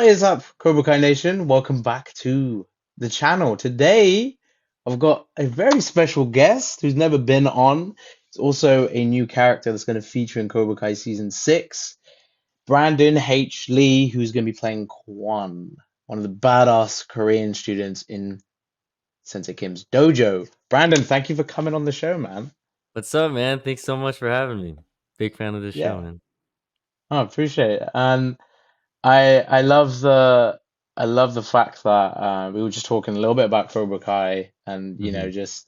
is up, Cobra Kai Nation? Welcome back to the channel. Today, I've got a very special guest who's never been on. It's also a new character that's going to feature in Cobra Kai Season 6. Brandon H.Lee, who's going to be playing Quan, one of the badass Korean students in Sensei Kim's dojo. Brandon, thank you for coming on the show, man. What's up, man? Thanks so much for having me. Big fan of this show, Yeah, man. I appreciate it. And I love the fact that we were just talking a little bit about Cobra Kai and Hmm. just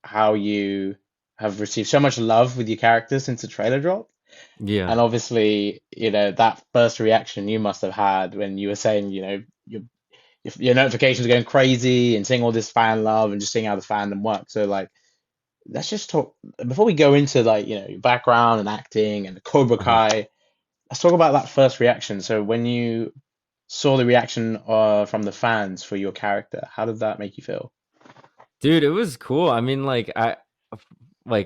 how you have received so much love with your character since the trailer dropped. Yeah. And obviously, that first reaction you must have had when you were saying, your notifications are going crazy and seeing all this fan love and just seeing how the fandom works. So like let's just talk before we go into like, your background and acting and the Cobra Uh-huh. Kai, let's talk about that first reaction. So when you saw the reaction from the fans for your character. How did that make you feel? Dude, it was cool. I mean, like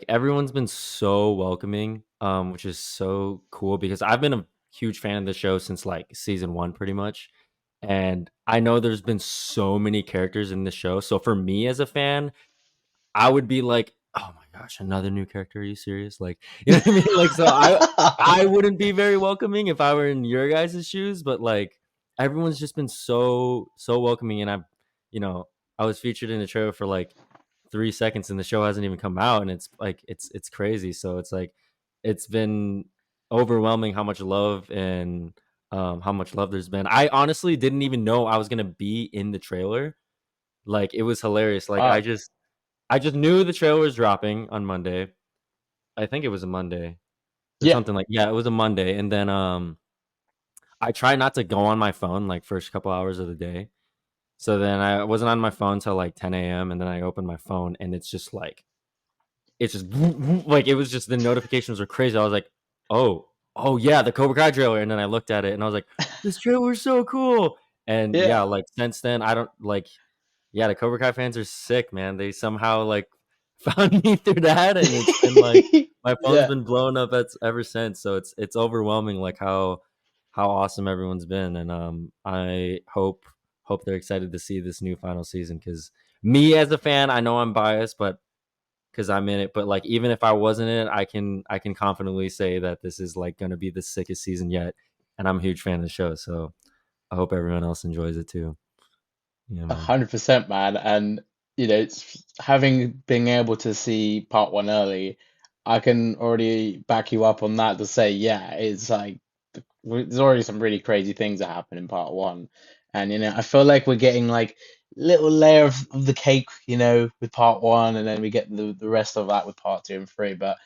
everyone's been so welcoming, which is so cool because I've been a huge fan of the show since like season one, pretty much. And I know there's been so many characters in the show. So for me as a fan, I would be like, "Oh my gosh, another new character? Are you serious?" Like, you know what I mean? Like, so I wouldn't be very welcoming if I were in your guys' shoes, but like everyone's just been so welcoming, and I was featured in the trailer for like 3 seconds, and the show hasn't even come out, and it's like it's crazy. So it's like it's been overwhelming how much love and how much love there's been. I honestly didn't even know I was gonna be in the trailer. Like it was hilarious. Like Wow. I just knew the trailer was dropping on Monday. I think it was a Monday or Yeah. something, like yeah, it was a Monday, and then, I try not to go on my phone, like, first couple hours of the day. So then I wasn't on my phone till, like, 10 AM, and then I opened my phone, and it's just like it's just like, it was just the notifications were crazy. I was like, "Oh, oh, yeah, the Cobra Kai trailer," and then I looked at it, and I was like, "This trailer is so cool." And, yeah, Yeah. like, since then, I don't like yeah, the Cobra Kai fans are sick, man. They somehow like found me through that, and it's been like my phone's Yeah. been blowing up ever since. So it's overwhelming, like how awesome everyone's been, and I hope they're excited to see this new final season. Because me as a fan, I know I'm biased, but because I'm in it, but like even if I wasn't in it, I can confidently say that this is like gonna be the sickest season yet, and I'm a huge fan of the show. So I hope everyone else enjoys it too. Yeah, man. 100%, man. And it's having being able to see part one early, I can already back you up on that to say, yeah, it's like there's already some really crazy things that happen in part one. And I feel like we're getting like little layer of the cake, with part one, and then we get the rest of that with part two and three. But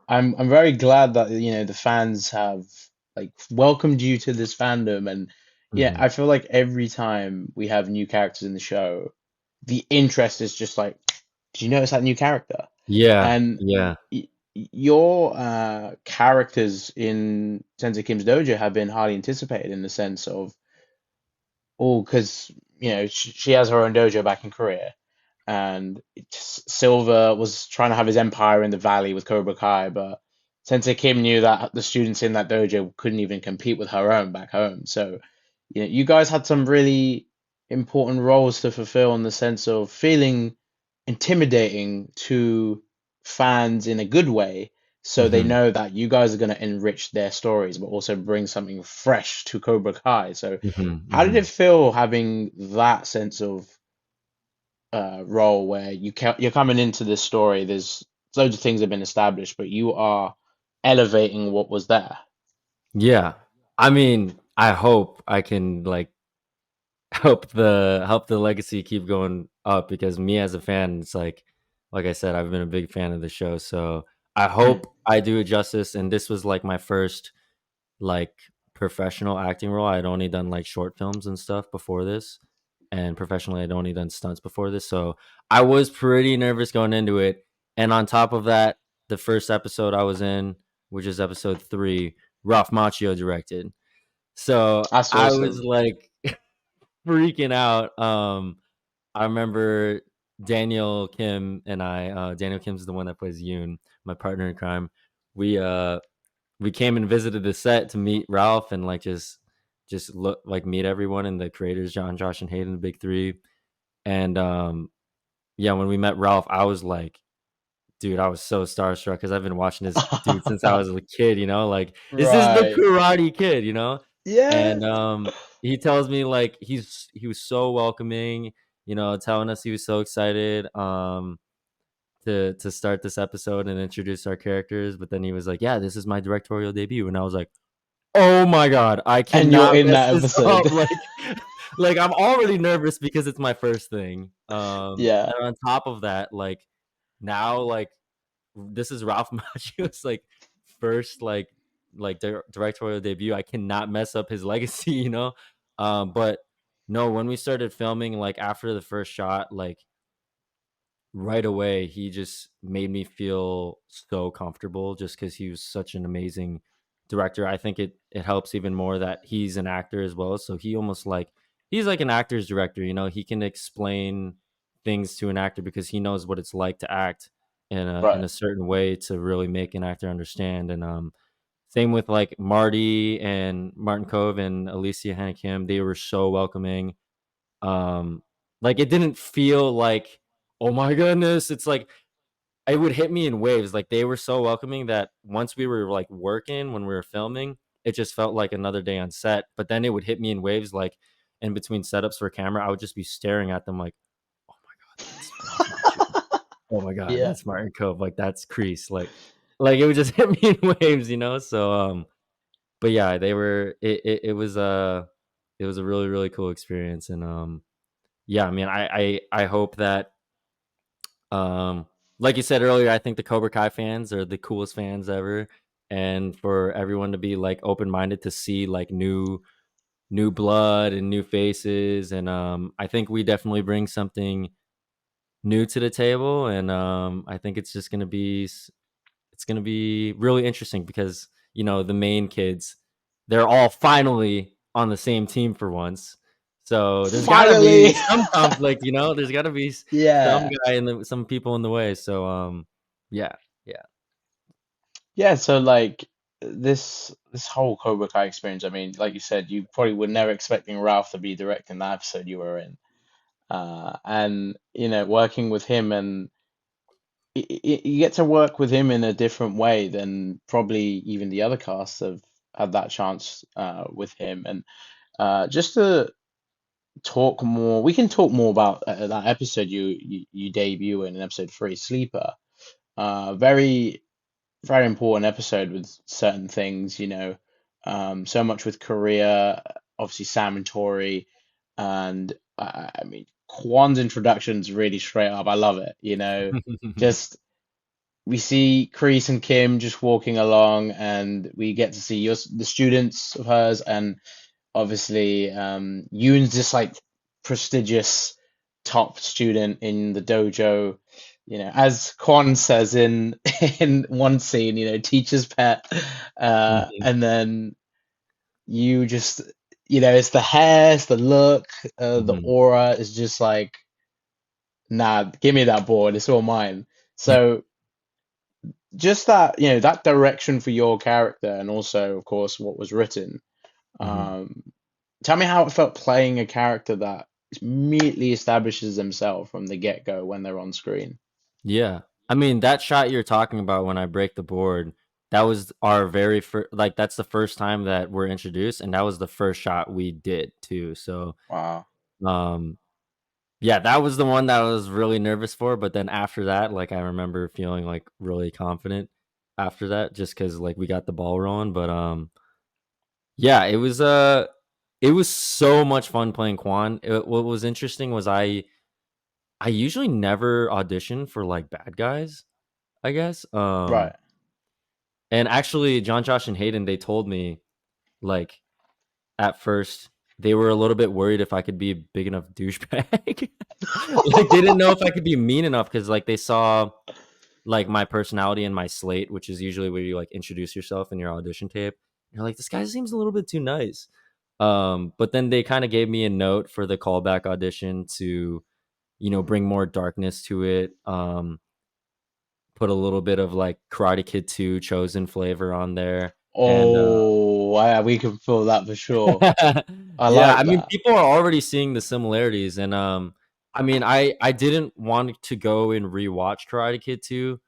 I'm very glad that the fans have like welcomed you to this fandom, and yeah, Hmm. I feel like every time we have new characters in the show, the interest is just like, did you notice that new character? Yeah, And yeah. your characters in Sensei Kim's dojo have been highly anticipated in the sense of, oh, because she has her own dojo back in Korea, and Silver was trying to have his empire in the valley with Cobra Kai, but Sensei Kim knew that the students in that dojo couldn't even compete with her own back home. So, you guys had some really important roles to fulfill in the sense of feeling intimidating to fans in a good way. So they Mhm, know that you guys are going to enrich their stories, but also bring something fresh to Cobra Kai. So, mhm, how did it mhm. feel having that sense of role where you're coming into this story. There's loads of things that have been established, but you are elevating what was there. Yeah. I mean, I hope I can, like, help the legacy keep going up because me as a fan, it's like I said, I've been a big fan of the show, so I Mm. hope I do it justice, and this was, like, my first, like, professional acting role. I'd only done, like, short films and stuff before this, and professionally, I'd only done stunts before this, so I was pretty nervous going into it, and on top of that, the first episode I was in, which is episode 3, Ralph Macchio directed. So, That's I was, awesome. like, freaking out. I remember Daniel Kim's the one that plays Yoon, my partner in crime. We, uh we came and visited the set to meet Ralph and like just just look like meet everyone and the creators, John, Josh, and Hayden, the big three. And yeah, when we met Ralph, I was like, dude, I was so starstruck because I've been watching this dude since I was a kid, like, this is the Right. Karate Kid. Yeah. And he tells me like he was so welcoming, telling us he was so excited to start this episode and introduce our characters. But then he was like, "Yeah, this is my directorial debut," and I was like, "Oh my god, I And you're cannot in mess that this up!" episode. Like I'm already nervous because it's my first thing. Yeah. And on top of that, like now, like this is Ralph Macchio's like first directorial debut. I cannot mess up his legacy, But no, when we started filming, like after the first shot, like right away he just made me feel so comfortable just because he was such an amazing director. I think it helps even more that he's an actor as well, so he's like an actor's director. He can explain things to an actor because he knows what it's like to act in Right. a certain way to really make an actor understand. And same with like Marty and Martin Cove and Alicia Hannah Kim, they were so welcoming. Like it didn't feel like, oh my goodness, it's like it would hit me in waves. Like they were so welcoming that once we were like working when we were filming, it just felt like another day on set. But then it would hit me in waves, like in between setups for camera, I would just be staring at them like, oh my god, that's Ralph Macchio. Oh my god, Yeah. that's Martin Cove. Like that's Crease. Like it would just hit me in waves. So but yeah, they were it was a really, really cool experience. And yeah, I mean, I hope that, um, like you said earlier, I think the Cobra Kai fans are the coolest fans ever, and for everyone to be like open minded to see like new blood and new faces, and I think we definitely bring something new to the table, and I think it's just it's going to be really interesting because the main kids, they're all finally on the same team for once, so there's got to Finally. be some conflict. There's got to be some Yeah. guy some people in the way. So yeah, yeah. Yeah, so like this whole Cobra Kai experience, I mean, like you said, you probably were never expecting Ralph to be directing the episode you were in. And working with him, and you get to work with him in a different way than probably even the other casts have had that chance with him. And just to talk more, we can talk more about that episode you debut in episode 3, Sleeper. Very very important episode with certain things, so much with Korea, obviously Sam and Tori, and I mean Kwon's introduction's really straight up. I love it, just we see Kreese and Kim just walking along, and we get to see the students of hers, and obviously Yoon's this like prestigious top student in the dojo, as Quan says in in one scene, teacher's pet. Mhm, And then you just, it's the hair, it's the look, the mhm, aura is just like, nah, give me that board, it's all mine. So just that, that direction for your character, and also of course what was written. mhm. um Tell me how it felt playing a character that immediately establishes themselves from the get-go when they're on screen. Yeah. I mean, that shot you're talking about when I break the board, that was our very first, like, that's the first time that we're introduced, and that was the first shot we did too. So, Wow. um, yeah, that was the one that I was really nervous for. But then after that, like, I remember feeling like really confident after that, just because like we got the ball rolling. But yeah, it was so much fun playing Quan. What was interesting was I usually never audition for like bad guys, I guess. Right. And actually, John, Josh, and Hayden, they told me like at first they were a little bit worried if I could be a big enough douchebag. Like they didn't know if I could be mean enough because like they saw like my personality and my slate, which is usually where you like introduce yourself in your audition tape. You're like, this guy seems a little bit too nice. But then they kind of gave me a note for the callback audition to, bring more darkness to it. Put a little bit of like Karate Kid 2 chosen flavor on there. And Oh, yeah, we can feel that for sure. I Yeah, I like mean, that. people are already seeing the similarities, and I mean, I didn't want to go and rewatch Karate Kid 2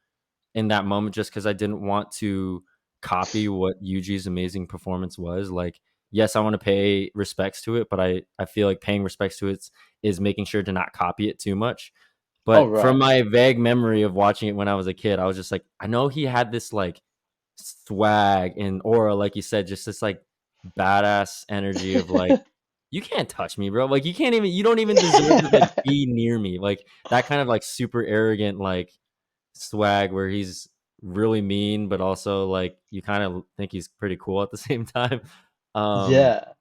in that moment just because I didn't want to copy what Yuji's amazing performance was. Like, yes, I want to pay respects to it, but I feel like paying respects to it is making sure to not copy it too much. Oh, But from right. my vague memory of watching it when I was a kid, I was just like, I know he had this like swag and aura, like you said, just this like badass energy of like, you can't touch me, bro. Like you don't even deserve to like be near me. Like that kind of like super arrogant like swag where he's really mean, but also like you kind of think he's pretty cool at the same time. Um Yeah.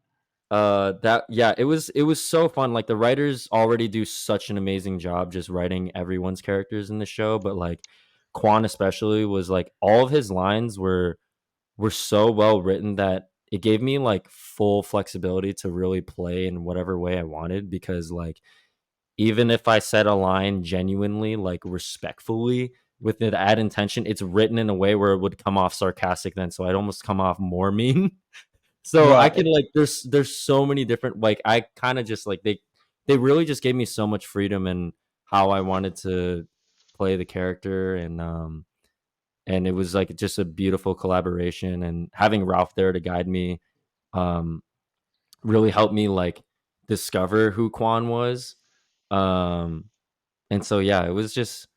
that yeah, it was so fun. Like the writers already do such an amazing job just writing everyone's characters in the show, but like Quan especially was like all of his lines were so well written that it gave me like full flexibility to really play in whatever way I wanted because like even if I said a line genuinely like respectfully with the ad intention, it's written in a way where it would come off sarcastic then so I'd almost come off more mean. So I could Right. like there's so many different like I kind of just like they really just gave me so much freedom in how I wanted to play the character and it was like just a beautiful collaboration and having Ralph there to guide me um really helped me like discover who Quan was. Um and so yeah, it was just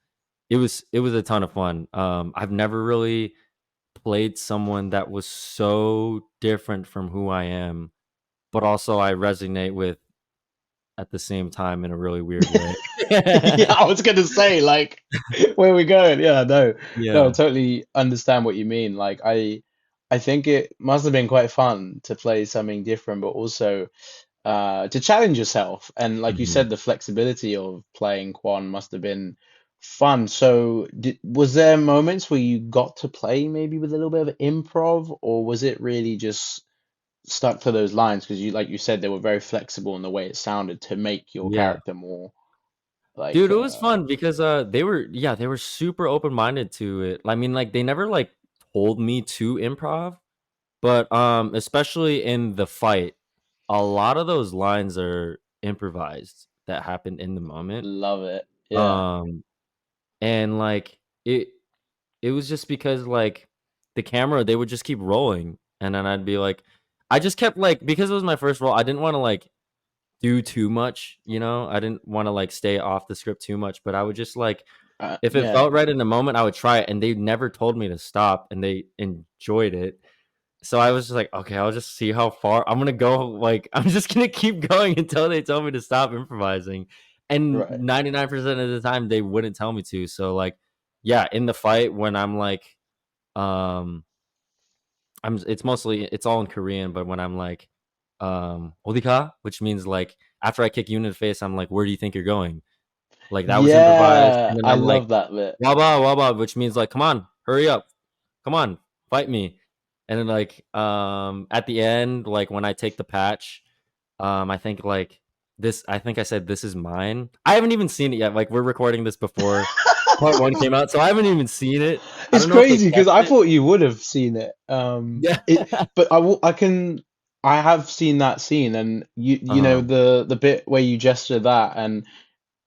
it was a ton of fun. I've never really played someone that was so different from who I am, but also I resonate with at the same time in a really weird way. Yeah, I was gonna say, like, where are we going? Yeah, no, no, I Yeah. totally understand what you mean. Like, I think it must have been quite fun to play something different, but also to challenge yourself. And like you Mhm. said, the flexibility of playing Quan must have been fun. So, was there moments where you got to play maybe with a little bit of improv, or was it really just stuck to those lines? Because you, like you said, they were very flexible in the way it sounded to make your Yeah. character more like, Dude, it was fun because, they were super open-minded to it. I mean, like, they never, like, told me to improv, but, especially in the fight, a lot of those lines are improvised that happened in the moment. love it. Yeah. Um, and, like, it was just because, like, the camera, they would just keep rolling, and then I'd be like I just kept, like because it was my first role, I didn't wanna, like, do too much, you know? I didn't wanna, like, stay off the script too much, but I would just, like if it Yeah. felt right in the moment, I would try it, and they never told me to stop, and they enjoyed it. So I was just like, "Okay, I'll just see how far I'm gonna go, like, I'm just gonna keep going until they tell me to stop improvising." And Right. 99% of the time, they wouldn't tell me to, so, like, yeah, in the fight when I'm like, um it's all in Korean, but when I'm like, "어디가?" Which means, like, after I kick you in the face, I'm like, "Where do you think you're going?" Like, that was improvised, Yeah. and then I I'm like, love that bit. "Waba, waba," which means, like, "Come on, hurry up. Come on, fight me." And then, like, at the end, like, when I take the patch, I think, like, I think I said, "This is mine." I haven't even seen it yet, like, we're recording this before part 1 came out, so I haven't even seen it. I It's don't know if they crazy because kept I it. thought you would have seen it. Yeah. But I have seen that scene, and you know Uh-huh. the bit where you gesture that, and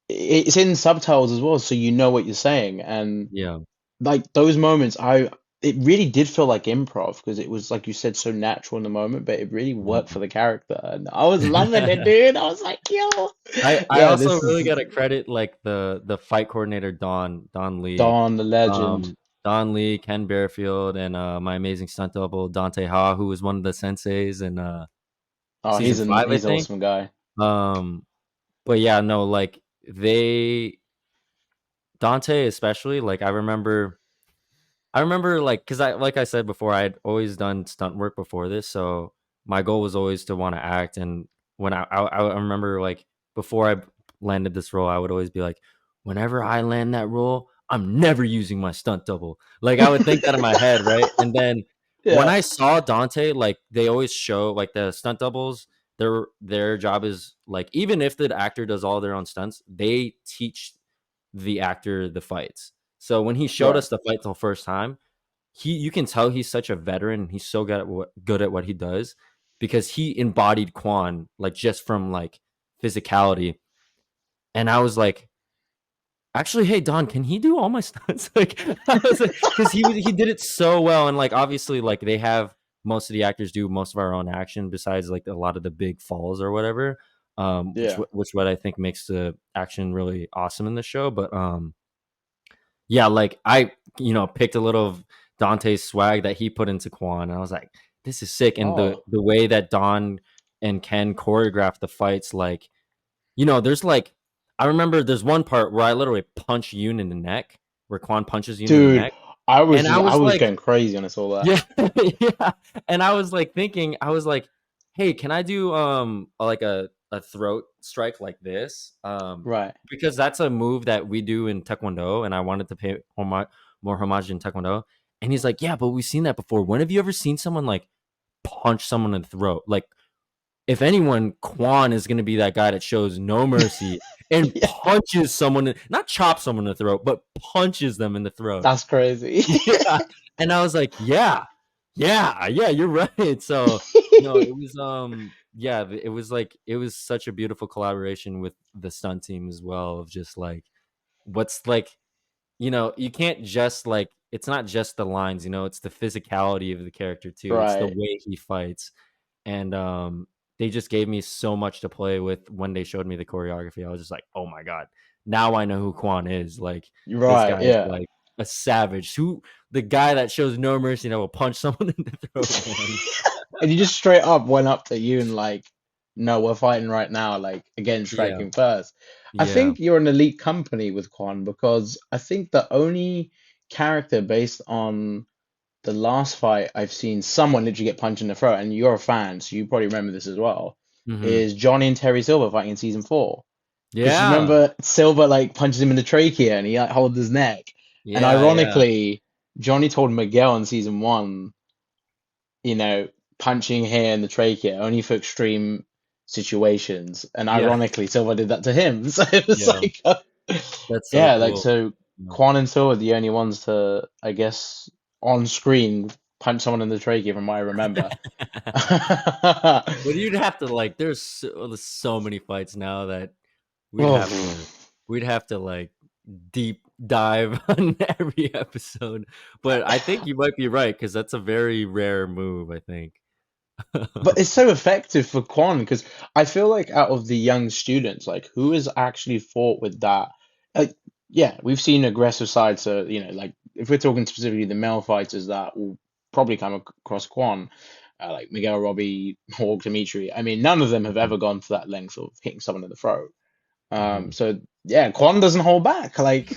it's in subtitles as well, so you know what you're saying, and Yeah. like those moments, it really did feel like improv because it was like you said, so natural in the moment, but it really worked for Mhm. the character, and I was loving it, dude. I was like, yo, I yeah, also this really is gotta credit, like, the fight coordinator, Don Lee. Dawn the legend. Um, Don Lee, Ken Bearfield, and, my amazing stunt double, Dante Ha, who was one of the senseis in, Oh, season 5, I he's an think. awesome guy. Um, but yeah, no, like, Dante especially, like, I remember, like, cause like I said before, I had always done stunt work before this, so my goal was always to wanna act, and when I remember, like, before I landed this role, I would always be like, "Whenever I land that role, I'm never using my stunt double." Like, I would think that in my head, right? And then when Yeah, I saw Dante, like, they always show, like, the stunt doubles, their job is, like, even if the actor does all their own stunts, they teach the actor the fights. So when he showed right. us the fight the first time, you can tell he's such a veteran. He's so good at what he does because he embodied Quan like just from like physicality. And I was like, actually, hey Don, can he do all my stunts? Like I was like, because he did it so well, and like obviously like they have most of the actors do most of our own action besides like a lot of the big falls or whatever. Yeah. Which what I think makes the action really awesome in the show. But yeah, like I, picked a little of Dante's swag that he put into Quan, and I was like, this is sick. And the Oh, the way that Don and Ken choreograph the fights, like, there's like I remember there's one part where I literally punch Yoon in the neck, where Quan punches Yoon in the dude, neck. And I I was was like, going crazy when I saw that. yeah, yeah. And I was like thinking, I was like, hey, can I do like a throat strike like this? Right. Because that's a move that we do in Taekwondo, and I wanted to pay more homage in Taekwondo. And he's like, yeah, but we've seen that before. When have you ever seen someone like punch someone in the throat? Like, if anyone, Quan is going to be that guy that shows no mercy and Yeah, punches someone, not chops someone in the throat, but punches them in the throat. that's crazy. Yeah. And I was like, yeah, yeah, yeah, you're right. So, it was yeah, it was like it was such a beautiful collaboration with the stunt team as well of just like what's like, you can't just like it's not just the lines, it's the physicality of the character too. It's the Right. way he fights. And they just gave me so much to play with when they showed me the choreography. I was just like, "Oh my god. Now I know who Quan is. Like this Right. guy is Yeah. like a savage. Who the guy that shows no mercy and will punch someone in the throat, man." And you just straight up went up to you and like, no, we're fighting right now, like again Yeah. striking first. I Yeah. think you're an elite company with Quan because I think the only character based on the last fight I've seen someone literally get punched in the throat, and you're a fan, so you probably remember this as well, Mhm. is Johnny and Terry Silver fighting in season 4. Because you Yeah. remember Silver like punches him in the trachea and he like holds his neck. And Yeah, yeah. ironically, Johnny told Miguel in season 1, you know, punching here in the trachea only for extreme situations. And Yeah. ironically, Silver did that to him. So it was Yeah. like, That's so yeah, like cool. so Yeah. Quan and Silver are the only ones to, I guess, on screen punch someone in the trachea from what I remember. But you'd have to like there's so many fights now that we'd Oh, have to we'd have to like deep dive on every episode. But I think you might be right because that's a very rare move, I think. but it's so effective for Quan because I feel like out of the young students, like who has actually fought with that? Like, yeah, we've seen aggressive sides. So, like if we're talking specifically the male fighters that will probably come across Quan, like Miguel Robbie, Hawk, Dimitri. I mean, none of them have Mhm, ever gone to that length of hitting someone in the throat. mhm. So yeah, Quan doesn't hold back. Like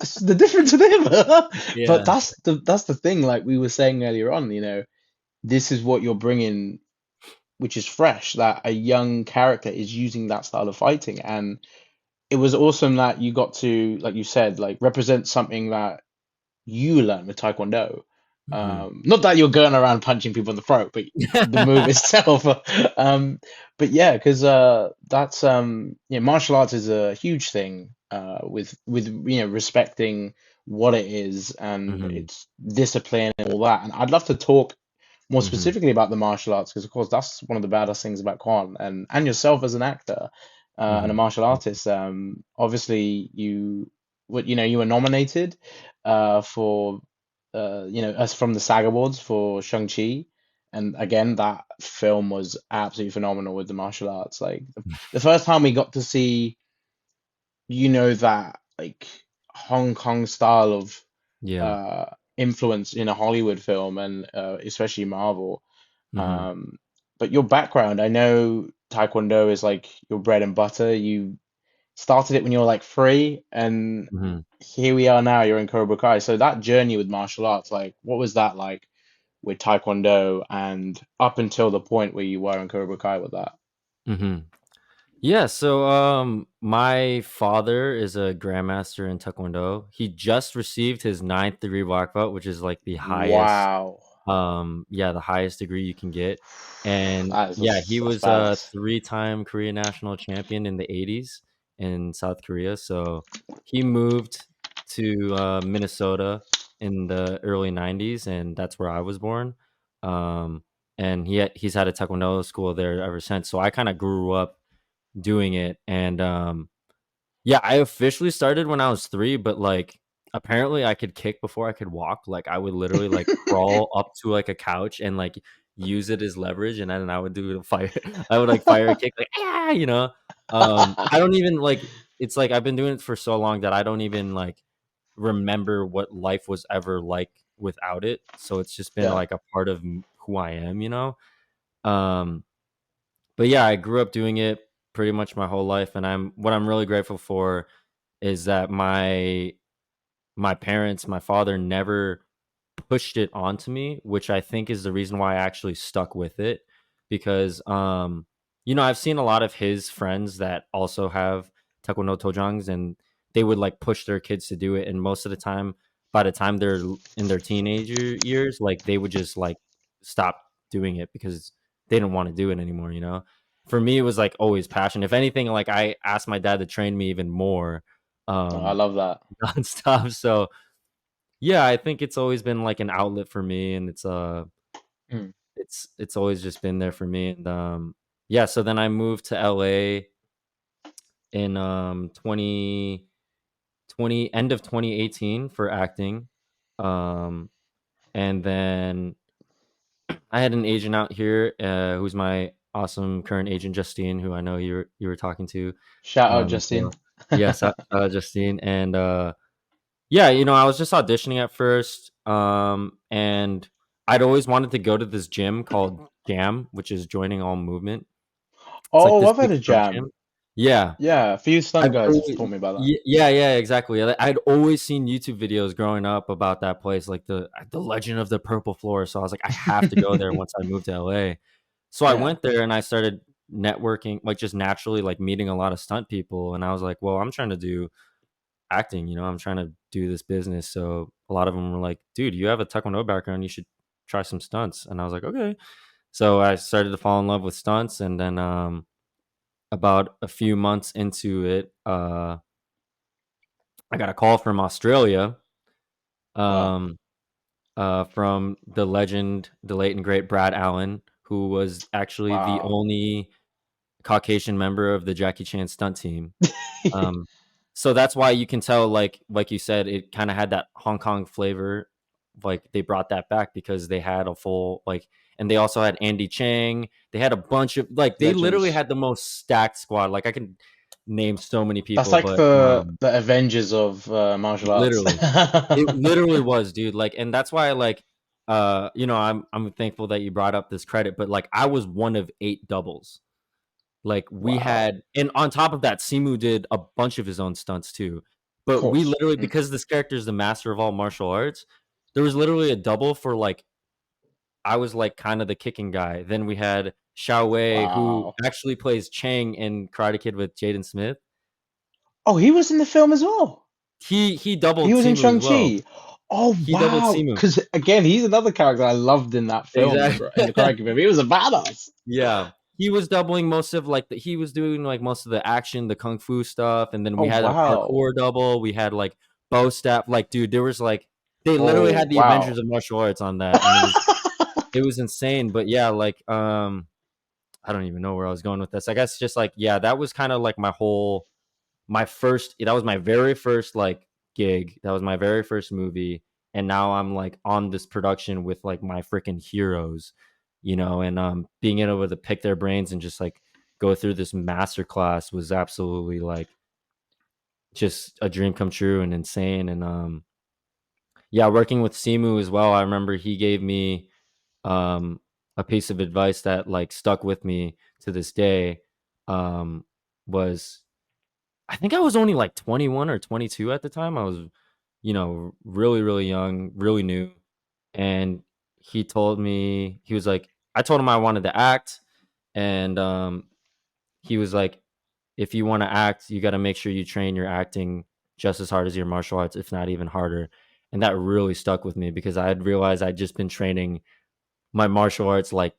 it's the difference with him. But Yeah. that's the thing. Like we were saying earlier on, this is what you're bringing, which is fresh, that a young character is using that style of fighting. And it was awesome that you got to, like you said, like represent something that you learn with Taekwondo. Mhm. Not that you're going around punching people in the throat, but the move itself. um, but yeah, because that's martial arts is a huge thing. With respecting what it is and Mhm, its discipline and all that. And I'd love to talk more mhm, specifically about the martial arts because of course that's one of the baddest things about Quan and yourself as an actor and a mhm. martial Thank you. artist. Obviously you were nominated for us from the SAG Awards for Shang-Chi, and again that film was absolutely phenomenal with the martial arts. Like the first time we got to see that like Hong Kong style of Yeah. uh influence in a Hollywood film and especially Marvel. Mhm, um but your background, I know Taekwondo is like your bread and butter. You started it when you were like 3, and mhm. here we are now, you're in Cobra Kai. So that journey with martial arts, like what was that like with Taekwondo and up until the point where you were in Cobra Kai with that? Mhm. Yeah, so my father is a grandmaster in Taekwondo. He just received his ninth degree black belt, which is like the highest Wow. yeah, the highest degree you can get. And That is yeah, he that's was a badass. three-time Korean national champion in the 80s in South Korea. So he moved to Minnesota in the early 90s, and that's where I was born. Um, and he's had a taekwondo school there ever since. So I kind of grew up doing it, and yeah, I officially started when I was 3, but, like, apparently I could kick before I could walk. Like, I would literally, like, crawl up to, like, a couch and, like, use it as leverage, and then I would do the fire I would, like, fire a kick, like, "Ah!" You know? I don't even, like it's like I've been doing it for so long that I don't even, like, remember what life was ever like without it, so it's just been, Yeah. like, a part of m who I am, you know? Um, but yeah, I grew up doing it pretty much my whole life, and I'm really grateful for is that my parents, my father never pushed it onto me, which I think is the reason why I actually stuck with it because I've seen a lot of his friends that also have taekwondo tojangs and they would like push their kids to do it and most of the time by the time they're in their teenager years like they would just like stop doing it because they didn't want to do it anymore, you know. For me it was like always passion. If anything, like I asked my dad to train me even more Oh, I um love that. nonstop. So yeah, I think it's always been like an outlet for me, and Mm. it's always just been there for me. And yeah, so then I moved to LA in 2020 end of 2018 for acting. Um, and then I had an agent out here who's my awesome current agent Justine, who I know you were talking to. Shout out As Justine. well. Yes, Justine, and yeah, I was just auditioning at first, and I'd always wanted to go to this gym called Jam, which is Joining All Movement. It's like Oh, this I've big heard of stunt gym. Jam. Yeah, Yeah, a few stunt I've guys have always told me about yeah, yeah, exactly. Like, I'd always seen YouTube videos growing up about that place, like the Legend of the Purple Floor. So I was like, I have to go there that. once I moved to LA. So I Yeah. went there and I started networking, like just naturally, like meeting a lot of stunt people. And I was like, well, I'm trying to do acting, I'm trying to do this business. So a lot of them were like, dude, you have a taekwondo background, you should try some stunts. And I was like, okay. So I started to fall in love with stunts, and then about a few months into it, I got a call from Australia, Wow. um, from the legend, the late and great Brad Allen, who was actually the Wow. only Caucasian member of the Jackie Chan stunt team. Um, so that's why you can tell, like you said, it kind of had that Hong Kong flavor. Like they brought that back because they had a full and they also had Andy Chang. They had a bunch of they literally Legends. had the most stacked squad. Like I can name so many That's people, like but the Avengers of martial arts. literally, it literally was, dude. Like, and that's why, I'm thankful that you brought up this credit, but like I was one of 8 doubles. Like we Wow. had and on top of that, Simu did a bunch of his own stunts too. Of But we course. literally Mm. because this character is the master of all martial arts, there was literally a double for like I was like kind of the kicking guy. Then we had Xiao Wei, who Wow. actually plays Chang in Karate Kid with Jaden Smith. Oh, he was in the film as well. He He doubled was in Simu as well. Shang-Chi. Oh, He doubled wow. Simu. Because again, he's another character I loved in that film, Exactly. in the Karate Kid movie. He was a badass. Yeah. He was doubling most of he was doing like most of the action, the kung fu stuff, and then we Oh, had a wow. parkour double. We had like bow staff. Like, dude, there was like they literally Oh, had the wow. Avengers of martial arts on that, and it was insane. But yeah, like I don't even know where I was going with this. I guess just like yeah, that was kind of like my first that was my very first like gig. That was my very first movie. And now I'm like on this production with like my freaking heroes, and being able to pick their brains and just like go through this master class was absolutely like just a dream come true and insane. And yeah, working with Simu as well, I remember he gave me um a piece of advice that like stuck with me to this day. Was I think I was only like 21 or 22 at the time. I was, really, really young, really new. And he was like, I told him I wanted to act. And he was like, if you want to act, you got to make sure you train your acting just as hard as your martial arts, if not even harder. And that really stuck with me because I had realized I'd just been training my martial arts like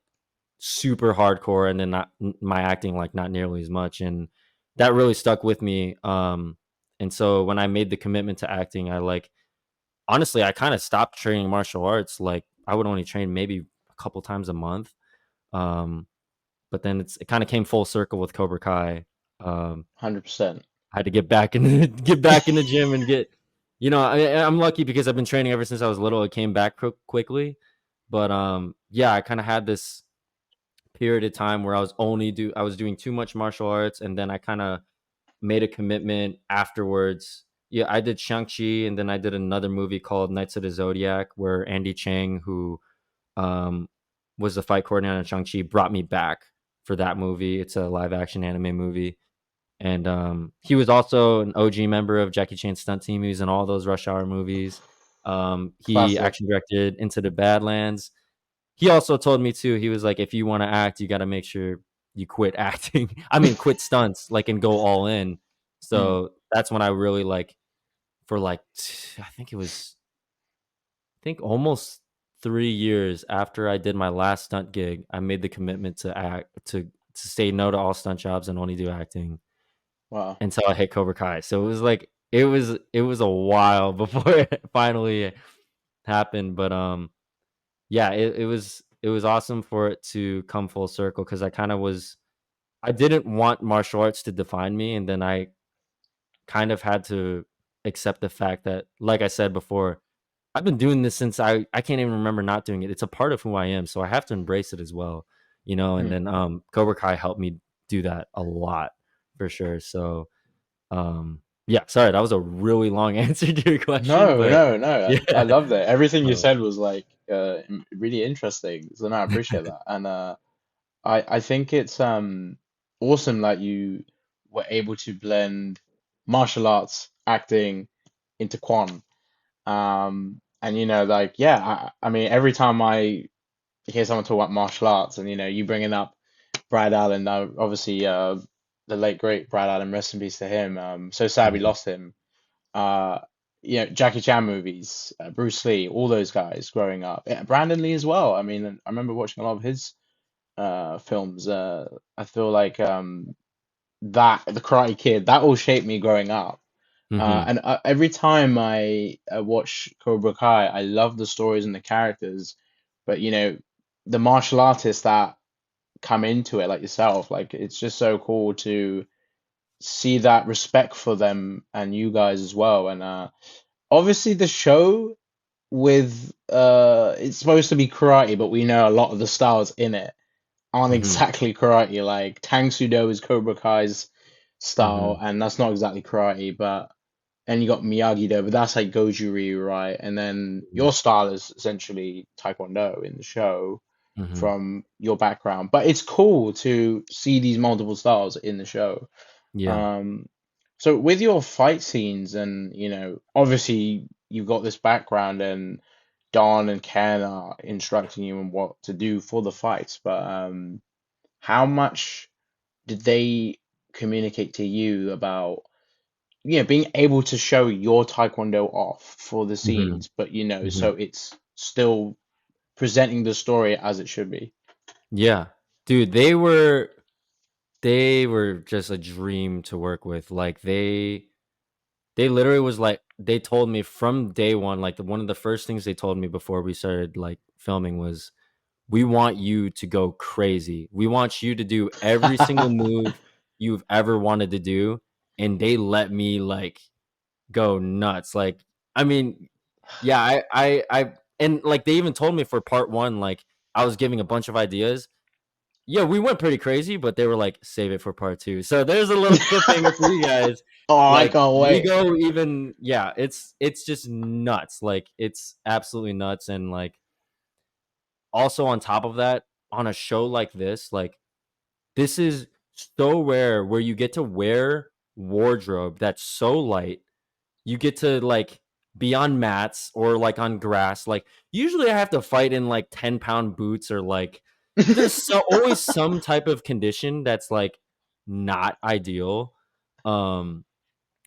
super hardcore and then not my acting like not nearly as much, and that really stuck with me. And so when I made the commitment to acting, I like honestly, I kind of stopped training martial arts. Like I would only train maybe a couple times a month. Um, but then it kind of came full circle with Cobra Kai. Um, 100%. I had to get back in the, get back in the gym and get, I'm lucky because I've been training ever since I was little. It came back quickly, but yeah, I kind of had this period of time where I was doing too much martial arts, and then I kind of made a commitment afterwards. Yeah, I did Shang-Chi, and then I did another movie called Knights of the Zodiac, where Andy Chang, who um, was the fight coordinator on Shang-Chi, brought me back for that movie. It's a live action anime movie. And he was also an OG member of Jackie Chan's stunt team. He was in all those Rush Hour movies. He Classic. actually directed Into the Badlands. He also told me too. He was like, if you want to act, you got to make sure you quit acting. I mean, quit stunts, like, and go all in. Mm. So that's when I really like, for like, I think it was, I think almost 3 years after I did my last stunt gig, I made the commitment to act, to say no to all stunt jobs and only do acting Wow. until I hit Cobra Kai. So it was like, it was a while before it finally happened. But yeah, it was awesome for it to come full circle, because I didn't want martial arts to define me, and then I kind of had to accept the fact that, like I said before, I've been doing this since I can't even remember not doing it. It's a part of who I am, so I have to embrace it as well, and Mm. then Cobra Kai helped me do that a lot, for sure. So yeah, sorry, that was a really long answer to your question, No, but no, no. I yeah. love that. Everything you Oh. said was like really interesting. So no, I appreciate that. And I think it's awesome that you were able to blend martial arts acting into Quan. And like yeah, I mean every time I hear someone talk about martial arts and you bringing up Brad Allen, obviously the late great Brad Allen, rest in peace to him. So sad we Mhm, lost him. Uh, Jackie Chan movies, Bruce Lee, all those guys growing up. Yeah, Brandon Lee as well. I mean, I remember watching a lot of his films. I feel like that the Karate Kid that all shaped me growing up. mhm, And every time I watch Cobra Kai, I love the stories and the characters, but the martial artists that come into it, like yourself, like it's just so cool to see that respect for them and you guys as well. And obviously the show with it's supposed to be karate, but we know a lot of the styles in it aren't mhm, exactly karate. Like Tang Sudo is Cobra Kai's style, mhm, and that's not exactly karate, but and you got Miyagi Do, but that's like Goju-Ryu, right? And then mhm, your style is essentially Taekwondo in the show mhm. from your background. But it's cool to see these multiple styles in the show. Yeah. Um, so with your fight scenes and obviously you've got this background and Don and Ken are instructing you on what to do for the fights, but how much did they communicate to you about being able to show your Taekwondo off for the Mhm, scenes, but so mhm. it's still presenting the story as it should be. Yeah. Dude, they were just a dream to work with. Like, they literally was like, they told me from day one, like, one of the first things they told me before we started, like, filming was, "We want you to go crazy. We want you to do every single move you've ever wanted to do," and they let me, like, go nuts. Like, I mean, yeah, and, like, they even told me for part 1, like, I was giving a bunch of ideas. Yeah, we went pretty crazy, but they were like, "Save it for part 2." So there's a little cliffhanger for you guys. Oh, I Like, can't we wait. go even, yeah, it's just nuts. Like, it's absolutely nuts. And, like, also on top of that, on a show like this, like, this is so rare where you get to wear wardrobe that's so light. You get to, like, be on mats or, like, on grass. Like, usually I have to fight in, like, 10-pound boots, or, like, there's always some type of condition that's, like, not ideal. Um,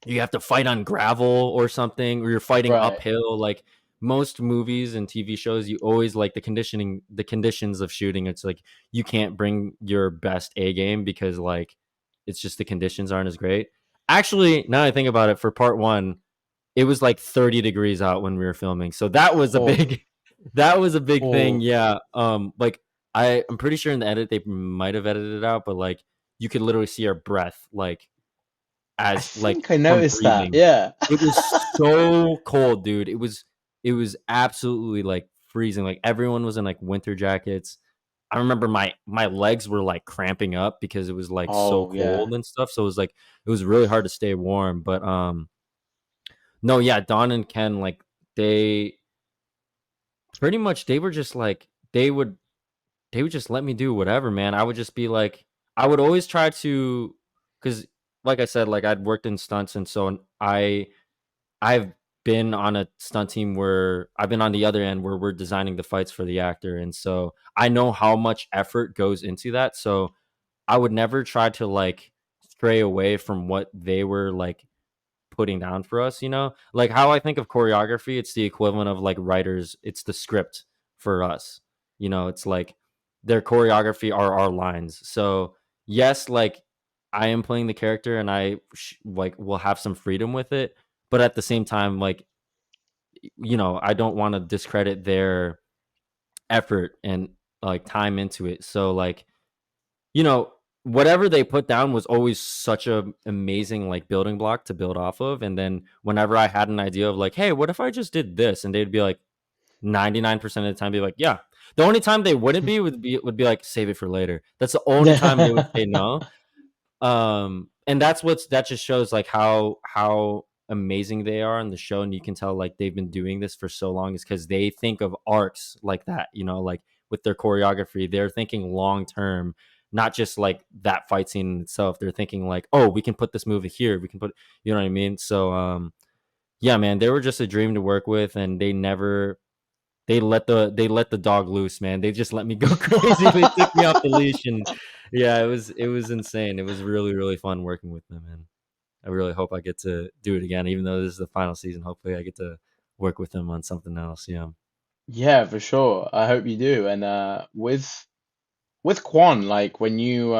you have to fight on gravel or something, or you're fighting Right. uphill. Like, most movies and TV shows, you always, like, the conditions of shooting. It's like you can't bring your best A game because, like, it's just the conditions aren't as great. Actually, now I think about it, for part 1, it was like 30 degrees out when we were filming. So that was a Oh, big that was a big thing. oh, Yeah. Like I'm pretty sure in the edit they might have edited it out, but like you could literally see our breath like I as like think I from noticed that. breathing. Yeah. It was so cold, dude. It was absolutely like freezing. Like everyone was in like winter jackets. I remember my legs were like cramping up because it was like so Oh, yeah. cold and stuff. So it was really hard to stay warm. But no, yeah, Don and Ken, like they pretty much they were just like they would just let me do whatever, man. I would just be like, I would always try to, because like I said, like I'd worked in stunts, and so I've been on a stunt team where I've been on the other end where we're designing the fights for the actor, and so I know how much effort goes into that. So I would never try to like stray away from what they were like putting down for us, like how I think of choreography, it's the equivalent of like writers, it's the script for us. It's like their choreography are our lines. So yes, like I am playing the character and like will have some freedom with it, but at the same time, like I don't want to discredit their effort and like time into it. So like you know, whatever they put down was always such a amazing like building block to build off of. And then whenever I had an idea of like, hey, what if I just did this? And they'd be like 99% of the time be like, yeah. The only time they wouldn't be would be like save it for later. That's the only time they would Yeah. say no. And that just shows like how amazing they are on the show, and you can tell like they've been doing this for so long is because they think of arcs like that, like with their choreography they're thinking long term, not just like that fight scene itself. They're thinking like, oh, we can put this movie here, we can put, you know what I mean? So yeah, man, they were just a dream to work with, and they let the dog loose, man. They just let me go crazy. They took me off the leash, and yeah, it was insane. It was really really fun working with them, and I really hope I get to do it again. Even though this is the final season, hopefully I get to work with them on something else. Yeah. Yeah, for sure. I hope you do. And with Quan, like when you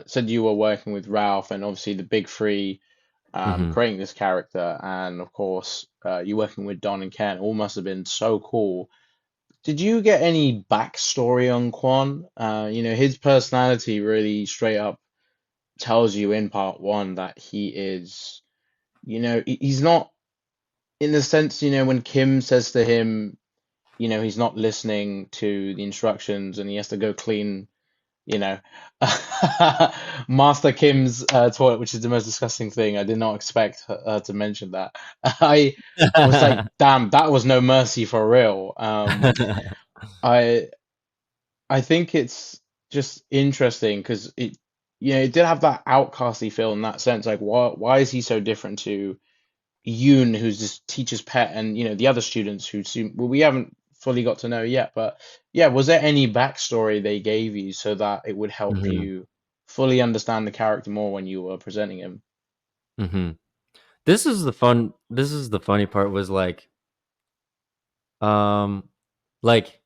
said you were working with Ralph and obviously the big three Hmm. creating this character, and of course you working with Don and Ken, all must have been so cool. Did you get any backstory on Quan? His personality really straight up tells you in part one that he is, he's not in the sense, when Kim says to him, he's not listening to the instructions and he has to go clean, you know, Master Kim's toilet, which is the most disgusting thing. I did not expect her to mention that. I was like, damn, that was no mercy for real. I I think it's just interesting because it did have that outcasty feel in that sense. Like, why is he so different to Yoon, who's this teacher's pet, and the other students who seem well, we haven't fully got to know yet. But yeah, was there any backstory they gave you so that it would help Hmm. you fully understand the character more when you were presenting him? Hmm. This is the funny part was um like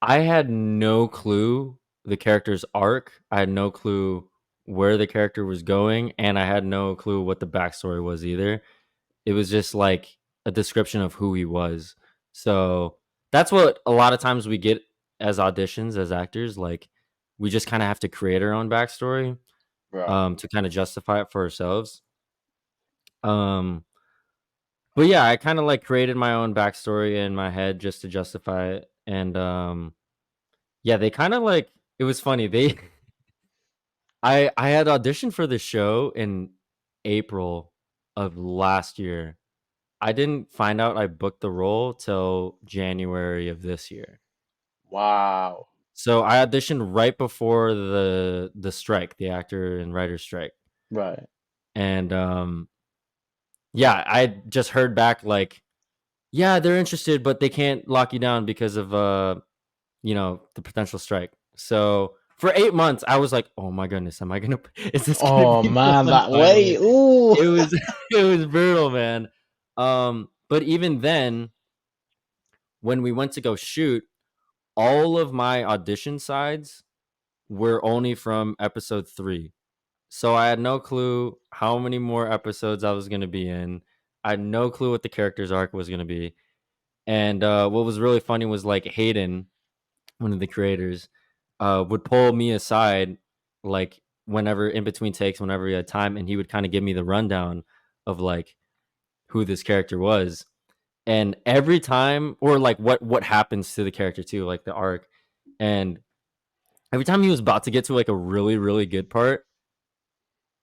I had no clue the character's arc. I had no clue where the character was going, and I had no clue what the backstory was either. It was just like a description of who he was. So that's what a lot of times we get as auditions as actors. Like we just kind of have to create our own backstory Right. to kind of justify it for ourselves. Um, but yeah, I kind of like created my own backstory in my head just to justify it. And yeah, they kind of like it was funny. I had auditioned for this show in April of last year. I didn't find out I booked the role till January of this year. Wow. So I auditioned right before the strike, the actor and writer strike. Right. And yeah, I just heard back like, yeah, they're interested, but they can't lock you down because of the potential strike. So for 8 months, I was like, oh my goodness, am I gonna is this gonna Oh be the man, one that finally? way. Ooh. It was it was brutal, man. But even then, when we went to go shoot, all of my audition sides were only from episode 3. So I had no clue how many more episodes I was going to be in. I had no clue what the character's arc was gonna be. And what was really funny was like Hayden, one of the creators, would pull me aside, like whenever in between takes, whenever he had time, and he would kind of give me the rundown of like who this character was. And every time, or like what happens to the character too, like the arc. And every time he was about to get to like a really, really good part,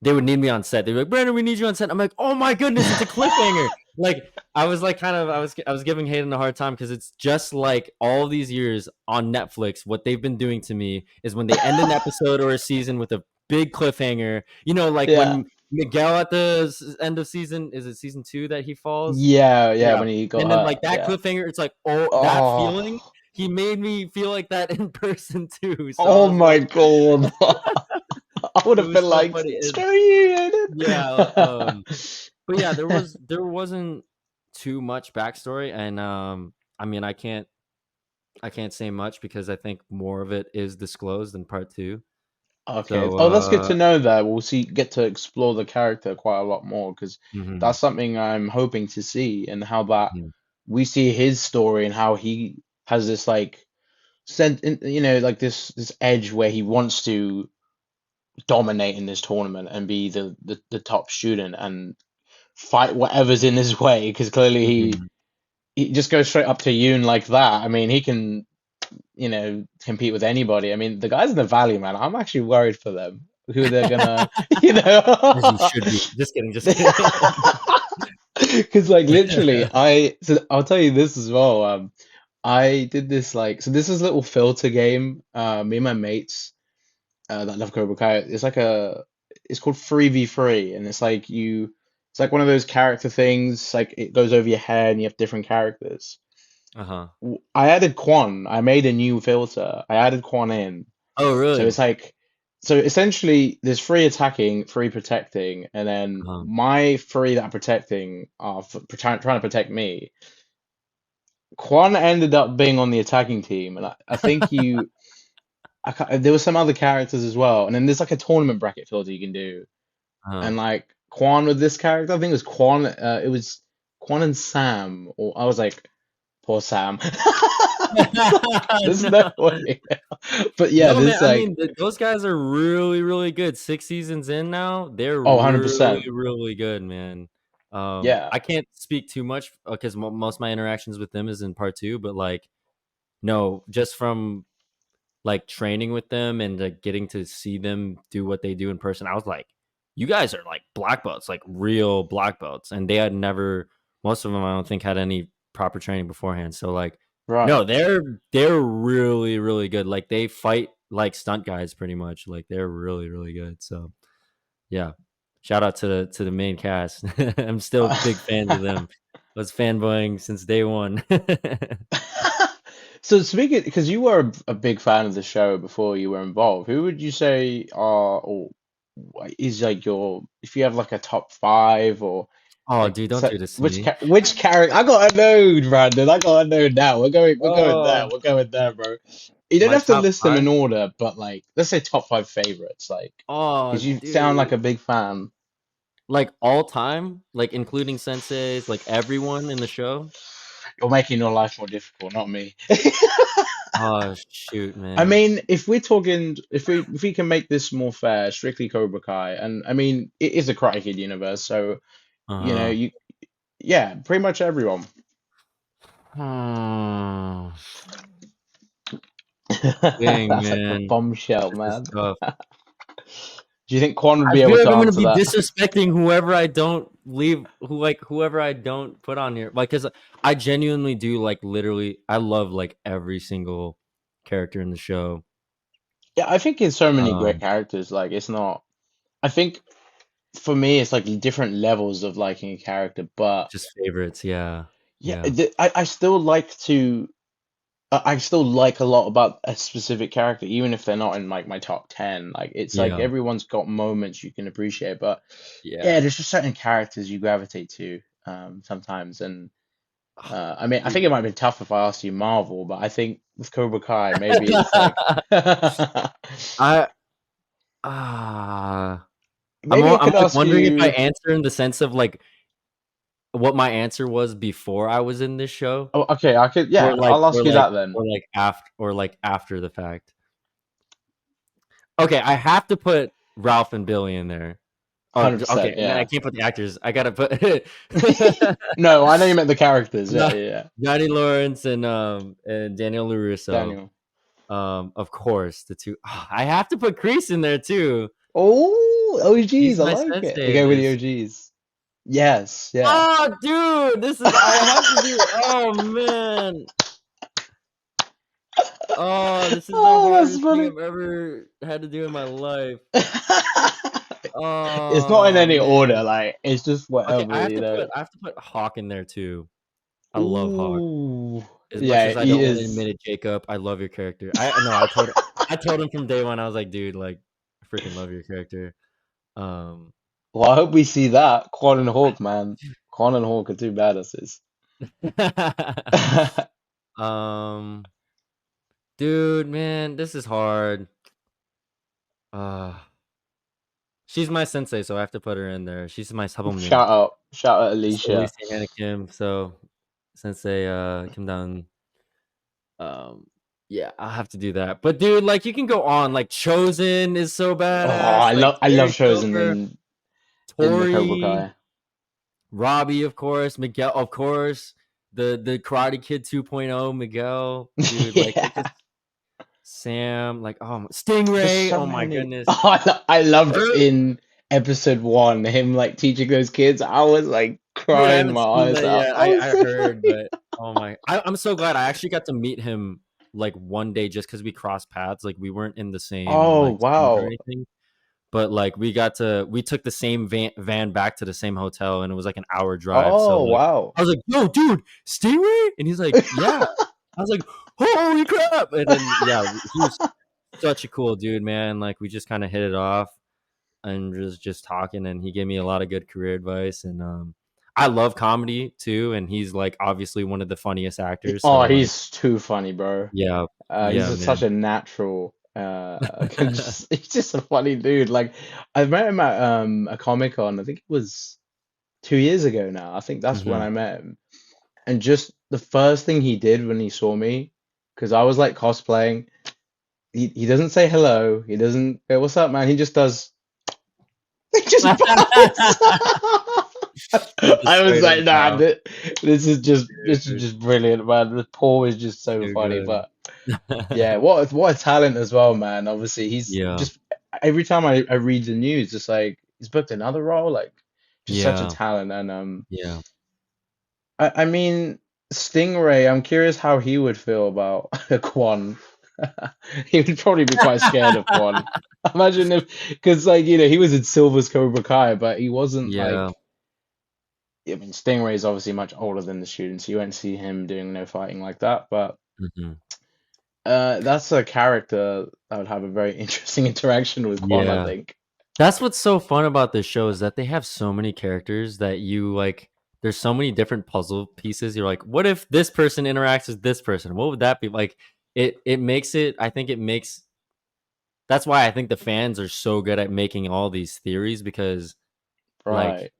they would need me on set. They'd be like, Brandon, we need you on set. I'm like, oh my goodness, it's a cliffhanger. Like I was like kind of I was giving Hayden a hard time because it's just like all these years on Netflix, what they've been doing to me is when they end an episode or a season with a big cliffhanger, like Yeah. when Miguel at the end of season, is it season 2 that he falls? Yeah, yeah, Yeah. when he got And then like hurt. that Yeah. cliffhanger, it's like, oh, that feeling, Oh, he made me feel like that in person too. So I oh was my like, God. I would it have was been so like, funny. screw you, Yeah, Aiden. but yeah, there wasn't too much backstory, and I mean, I can't say much because I think more of it is disclosed in part two. Okay. So, Oh, that's good to know that we'll get to explore the character quite a lot more because mhm, that's something I'm hoping to see and how that mhm, we see his story and how he has this like like this edge where he wants to dominate in this tournament and be the top student and fight whatever's in his way because clearly mhm. he just goes straight up to Yoon like that. I mean, he can, compete with anybody. I mean, the guys in the Valley, man, I'm actually worried for them. Who they're gonna, you As you know. should be. Just kidding, just kidding. Because like literally, I'll tell you this as well. I did this like this is a little filter game. Me and my mates that love Cobra Kai. It's called 3v3, and it's like one of those character things. Like it goes over your head, and you have different characters. Uh-huh. I added Quan. I made a new filter. I added Quan in. Oh, So really? it's like, so essentially, there's three attacking, three protecting, and then Uh-huh. my three that are protecting are trying to protect me. Quan ended up being on the attacking team, and I think there were some other characters as well, and then there's like a tournament bracket filter you can do, Uh-huh. and like Quan with this character, I think it was Quan. It was Quan and Sam, or I was like, poor Sam. There's no No. way. But yeah, No, man, there's I like, mean, those guys are really, really good. 6 seasons in now, they're oh, really, 100%. really good, man. Yeah, I can't speak too much because most of my interactions with them is in part 2, but, like, no, just from, like, training with them and, like, getting to see them do what they do in person, I was like, "You guys are, like, black belts, like, real black belts," and they had never most of them, I don't think, had any proper training beforehand, so, like, right. no, they're really, really good, like, they fight like stunt guys pretty much, like, they're really, really good, so, yeah. Shout out to the main cast. I'm still big fans of them. I was fanboying since day one. So speaking, because you were a big fan of the show before you were involved, who would you say are or is like your if you have like a top five or Oh, like dude, don't so do this to me. which character I gotta know, Brandon. I gotta know now. We're going there. Oh, We're going there, bro. You don't my have to top list them 5? in order, but like let's say top five favorites, like Oh, because you sound like dude. a big fan. Like, all time? Like, including senseis, like, everyone in the show? You're making your life more difficult, not me. Oh, shoot, I man. mean, if we're talking, if we can make this more fair, strictly Cobra Kai, and I mean, it is a Karate Kid universe, so Uh-huh. you, yeah, pretty much everyone. Hmm. Dang, That's like a man. bombshell, This is man. tough. Do you think Quan would I be able feel like to I'm gonna answer be that? disrespecting whoever I don't put on here. Like, cause I genuinely do like literally I love like every single character in the show. Yeah, I think it's so many great Um, characters. Like, it's not. I think for me, it's like different levels of liking a character, but just favorites, yeah. yeah, Yeah. I still like to. I still like a lot about a specific character, even if they're not in like my top 10. Like it's like Yeah. everyone's got moments you can appreciate, but Yeah. yeah, there's just certain characters you gravitate to sometimes. And I mean, I think it Dude. might be tough if I asked you Marvel, but I think with Cobra Kai, maybe it's like I ah maybe I I'm could like ask wondering if I you. answer in the sense of like what my answer was before I was in this show, Oh, okay, I could, yeah, I'll ask you that then. or like after the fact. Okay, I have to put Ralph and Billy in there. Or okay, 100%, man, I yeah. can't put the actors. I gotta put No, I know you meant the characters. Yeah, yeah, yeah. Johnny Lawrence and Daniel LaRusso. Daniel. Of course, the two. I have to put Kreese in there too. Oh, He's OGs, I my like it. sensei Okay, in with the this. OGs. Yes, yeah. Oh, dude, this is. I have to do. Oh man. Oh, this is the Oh, that's hardest thing funny. I've ever had to do in my life. It's not in Oh any man. order, like it's just Okay, whatever, you know. I have to put Hawk in there too. I love Hawk. Ooh, As much yeah, as I he don't want to is. admit it, Jacob, I love your character. I told him from day one. I was like, dude, like, I freaking love your character. Um, Well, I hope we see that. Quan and Hawk, man. Quan and Hawk are two badasses. um, dude, man, this is hard. Uh, she's my sensei, so I have to put her in there. She's my sabongnim. Shout out So at Alicia. least Hannah Kim. So sensei, Kim Down. Um, yeah, I'll have to do that. But dude, like, you can go on. Like, Chosen is so Oh, badass. Like, I love Terry Chosen Silver, in the Cobra Tori, Kai. Robbie, of course, Miguel, of course, the Karate Kid 2.0, Miguel, dude, like it Yeah. just Sam, like There's Stingray, so oh my many. goodness. Oh, I loved Er, in episode one him like teaching those kids. I was like Dude, I crying haven't my seen eyes that out. yet. That was I so heard, funny. but oh my, I'm so glad I actually got to meet him like one day just because we crossed paths. Like we weren't in the same Oh like scene or wow. anything, but like we took the same van back to the same hotel, and it was like an hour drive. So Oh like wow. I was like, "Yo, dude, Stingray," and he's like, "Yeah." I was like, "Holy crap!" And then yeah, he was such a cool dude, man. Like we just kind of hit it off and just talking, and he gave me a lot of good career advice. And I love comedy too, and he's like obviously one of the funniest actors. Oh, So like, he's too funny, bro. yeah, He's yeah, such man. a natural. He's just a funny dude. Like I met him at a Comic Con. I think it was 2 years ago now. I think that's when Hmm. I met him. And just the first thing he did when he saw me, because I was like cosplaying, he doesn't say hello. He doesn't, "Hey, what's up, man?" He just does, he just bows. With the I was straight up like, nah, bow, this is dude, just brilliant, man. The Paul is just so too funny. good. But yeah, what a talent as well, man. Obviously, he's Yeah, just every time I read the news, just like he's booked another role, like just such a yeah, talent. And yeah. I mean, Stingray, I'm curious how he would feel about Quan. He would probably be quite scared of Quan. Imagine if, because like he was in Silver's Cobra Kai, but he wasn't Yeah. like. I mean, Stingray is obviously much older than the students. You won't see him doing no fighting like that. But Hmm. that's a character that would have a very interesting interaction with Quan, I Yeah. think. That's what's so fun about this show is that they have so many characters that you like. There's so many different puzzle pieces. You're like, what if this person interacts with this person? What would that be like? It makes it. I think it makes. That's why I think the fans are so good at making all these theories because like Right.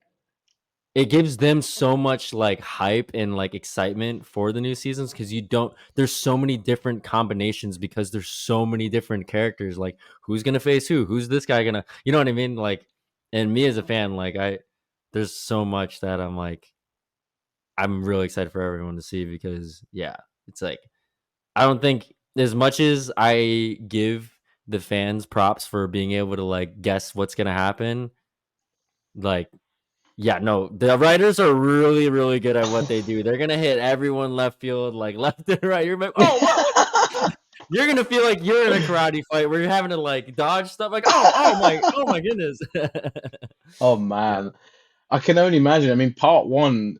it gives them so much like hype and like excitement for the new seasons because you don't there's so many different combinations because there's so many different characters like who's gonna face who's this guy gonna you know what I mean like and me as a fan like I there's so much that I'm really excited for everyone to see because yeah it's like I don't think as much as I give the fans props for being able to like guess what's gonna happen like yeah, no, the writers are really, really good at what they do. They're gonna hit everyone left field, like left and right. You're like, oh, what? You're gonna feel like you're in a karate fight where you're having to like dodge stuff. Like, oh my goodness. Oh Yeah. man, I can only imagine. I mean, part one,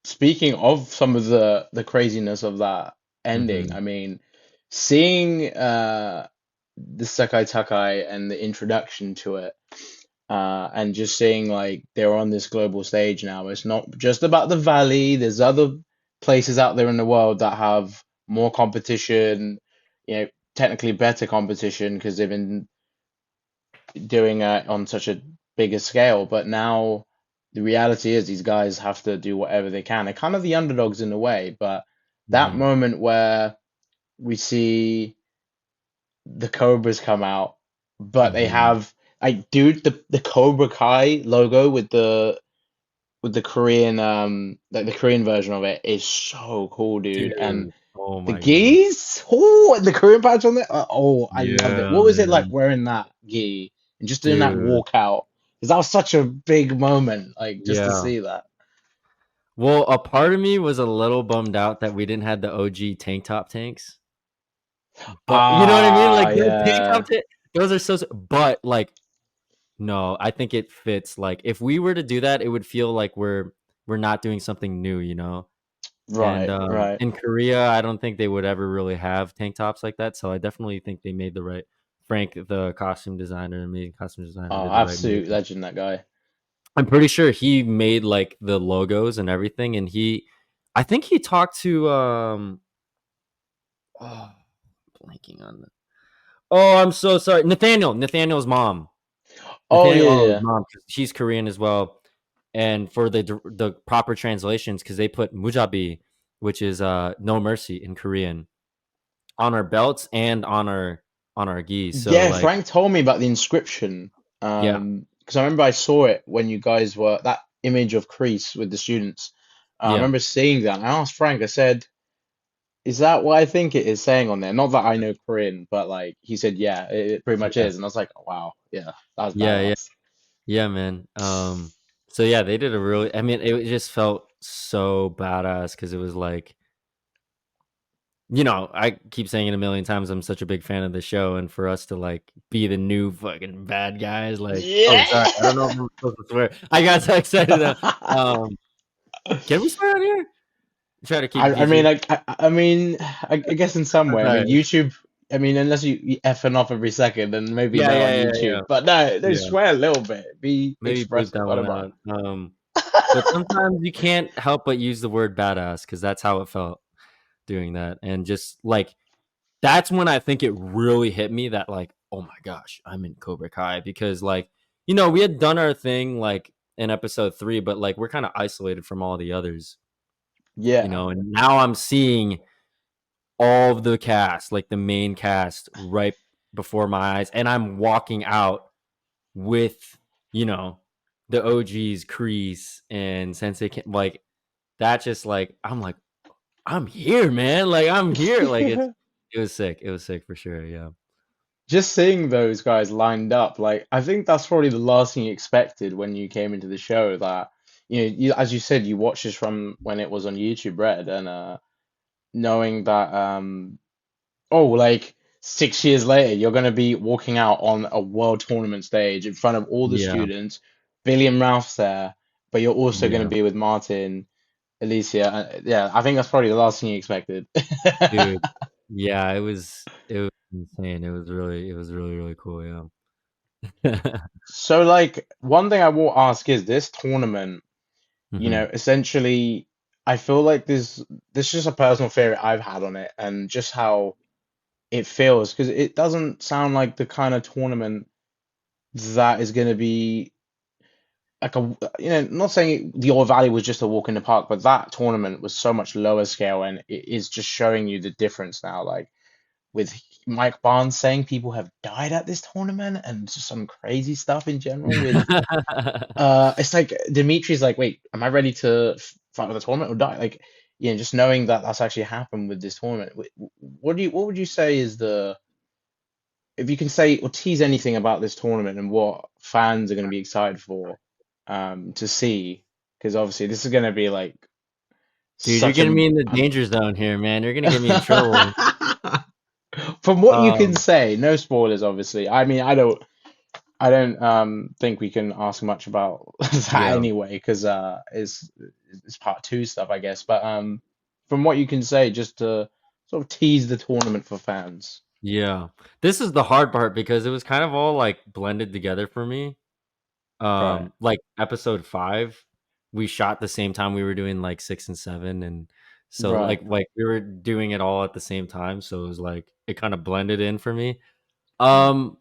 speaking of some of the craziness of that ending, Hmm. I mean, seeing the Sekai Takai and the introduction to it, and just seeing like they're on this global stage now. It's not just about the valley. There's other places out there in the world that have more competition, technically better competition because they've been doing it on such a bigger scale. But now the reality is these guys have to do whatever they can. They're kind of the underdogs in a way, but that Hmm. moment where we see the Cobras come out, but they Hmm. have like, dude, the Cobra Kai logo with the Korean like the Korean version of it is so cool, dude. And Dude, oh the my god. gis, oh, and the Korean patch on there, oh, I love it. Yeah, What was it like man. wearing that gi and just doing that Dude. walkout? Because that was such a big moment, like just to Yeah. see that. Well, a part of me was a little bummed out that we didn't have the OG tank top tanks. But you know what I mean? Ah, Like those tank top yeah, those are so but like no, I think it fits. Like if we were to do that, it would feel like we're not doing something new, you know? And right, right. in Korea, I don't think they would ever really have tank tops like that. So I definitely think they made the right Frank, the costume designer, amazing costume designer, Oh, did the right move. absolute legend, that guy. I'm pretty sure he made like the logos and everything, and I think he talked to oh, blanking on the oh, I'm so sorry, Nathaniel's mom. Oh Nathaniel yeah, O's yeah. mom, 'cause she's Korean as well, and for the proper translations, because they put mujabi, which is, no mercy in Korean, on our belts and on our gis, so, Yeah, like Frank told me about the inscription. yeah, Because I remember I saw it when you guys were that image of Crease with the students. I yeah, remember seeing that. And I asked Frank, I said, "Is that what I think it is saying on there?" Not that I know Korean, but like he said, "Yeah, it pretty much yeah, is." And I was like, oh, "Wow, yeah, that was yeah, yeah, badass." yeah, man, so yeah, they did a really I mean, it just felt so badass because it was like you know, I keep saying it a million times, I'm such a big fan of the show, and for us to, like, be the new fucking bad guys, like oh, sorry, I don't know if Yeah. I'm supposed to swear. I got so excited, um, can we swear on here? Try to keep it I mean, PG. I guess in some way, I mean, Alright. YouTube. I mean, unless you effing off every second, then maybe Yeah, no yeah, on yeah, yeah, YouTube. But no, they yeah. swear a little bit. Be Maybe bleep expressive. that I one don't mind. out, but sometimes you can't help but use the word badass because that's how it felt doing that, and just, like, that's when I think it really hit me that like, oh my gosh, I'm in Cobra Kai because like, you know, we had done our thing like in episode 3, but like we're kind of isolated from all the others, you Yeah, know, and now I'm seeing all of the cast, like the main cast right before my eyes, and I'm walking out with, you know, the OGs, Kreese and Sensei like that just like I'm like, I'm here, man. Like I'm here. Like yeah. it was sick. It was sick for sure. Yeah. Just seeing those guys lined up, like I think that's probably the last thing you expected when you came into the show. That as you said, you watched this from when it was on YouTube Red, and knowing that oh, like 6 years later, you're going to be walking out on a world tournament stage in front of all the Yeah. students. Billy and Ralph's there, but you're also going to Yeah. be with Martin, Alicia. Yeah, I think that's probably the last thing you expected. Dude, yeah, it was insane. It was really, really cool, yeah. So, like, one thing I will ask is this tournament, Mhm. essentially, I feel like this is just a personal theory I've had on it and just how it feels because it doesn't sound like the kind of tournament that is going to be like not saying the All Valley was just a walk in the park, but that tournament was so much lower scale, and it is just showing you the difference now. Like with Mike Barnes saying people have died at this tournament, and just some crazy stuff in general. With it's like Dimitri's like, wait, am I ready to fight with the tournament or die? Like, just knowing that that's actually happened with this tournament. What would you say is the if you can say or tease anything about this tournament and what fans are going to be excited for to see, because obviously this is going to be like Dude, you're such getting a me in the danger zone here, man. You're gonna get me in trouble. from what you can Um, say, no spoilers, obviously. I mean, I don't think we can ask much about that yeah, anyway, because it's part two stuff, I guess. But from what you can say, just to sort of tease the tournament for fans. yeah. This is the hard part because it was kind of all, like, blended together for me. Right, Like, episode 5, we shot the same time we were doing, like, 6 and 7, and so, right. we were doing it all at the same time, so it was like it kinda blended in for me. Mm. Um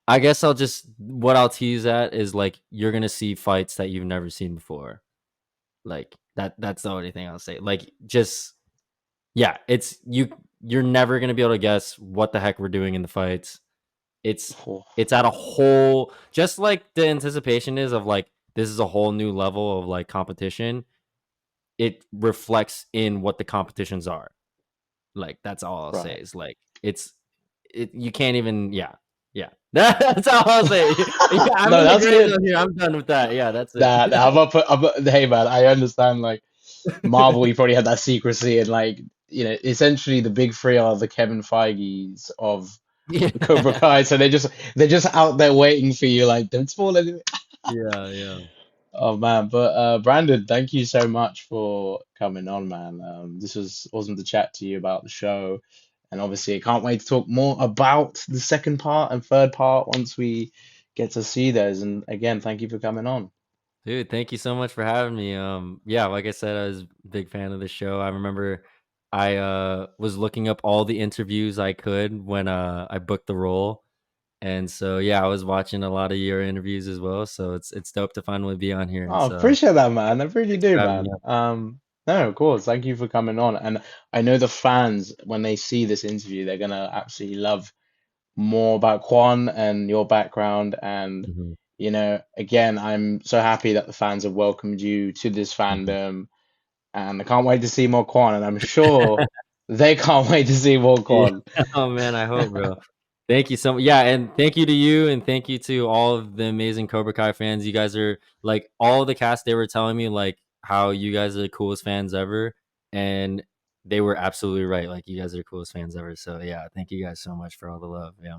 I guess I'll just what I'll tease at is like you're gonna see fights that you've never seen before. Like that's the only thing I'll say. Like just yeah, you're never gonna be able to guess what the heck we're doing in the fights. It's Oh, it's at a whole just like the anticipation is of like this is a whole new level of like competition. It reflects in what the competitions are. Like that's all I'll say right. is like you can't even yeah. That's all I'll say. Yeah, I'm No, in the that's gray good. zone here. I'm done with that. Yeah, that's it. That hey man, I understand like Marvel, you probably had that secrecy and like essentially the big three are the Kevin Feige's of Yeah. Cobra Kai, so they're just out there waiting for you, like don't spoil anything. Yeah, yeah. Oh man, but Brandon, thank you so much for coming on, man. This was awesome to chat to you about the show, and obviously I can't wait to talk more about the second part and third part once we get to see those. And again, thank you for coming on. Dude, thank you so much for having me. Yeah, like I said, I was a big fan of the show. I remember I was looking up all the interviews I could when I booked the role. And so yeah, I was watching a lot of your interviews as well. So it's dope to finally be on here. And Oh, so appreciate that, man. I really thanks do, for having me man. on. No, of course. Thank you for coming on. And I know the fans, when they see this interview, they're gonna absolutely love more about Quan and your background. And, Mhm, again, I'm so happy that the fans have welcomed you to this mhm. fandom. And I can't wait to see more Quan. And I'm sure they can't wait to see more Yeah. Quan. Oh man, I hope, bro. Thank you so much. Yeah, and thank you to you, and thank you to all of the amazing Cobra Kai fans. You guys are like all the cast. They were telling me like how you guys are the coolest fans ever, and they were absolutely right. Like you guys are the coolest fans ever. So yeah, thank you guys so much for all the love. Yeah.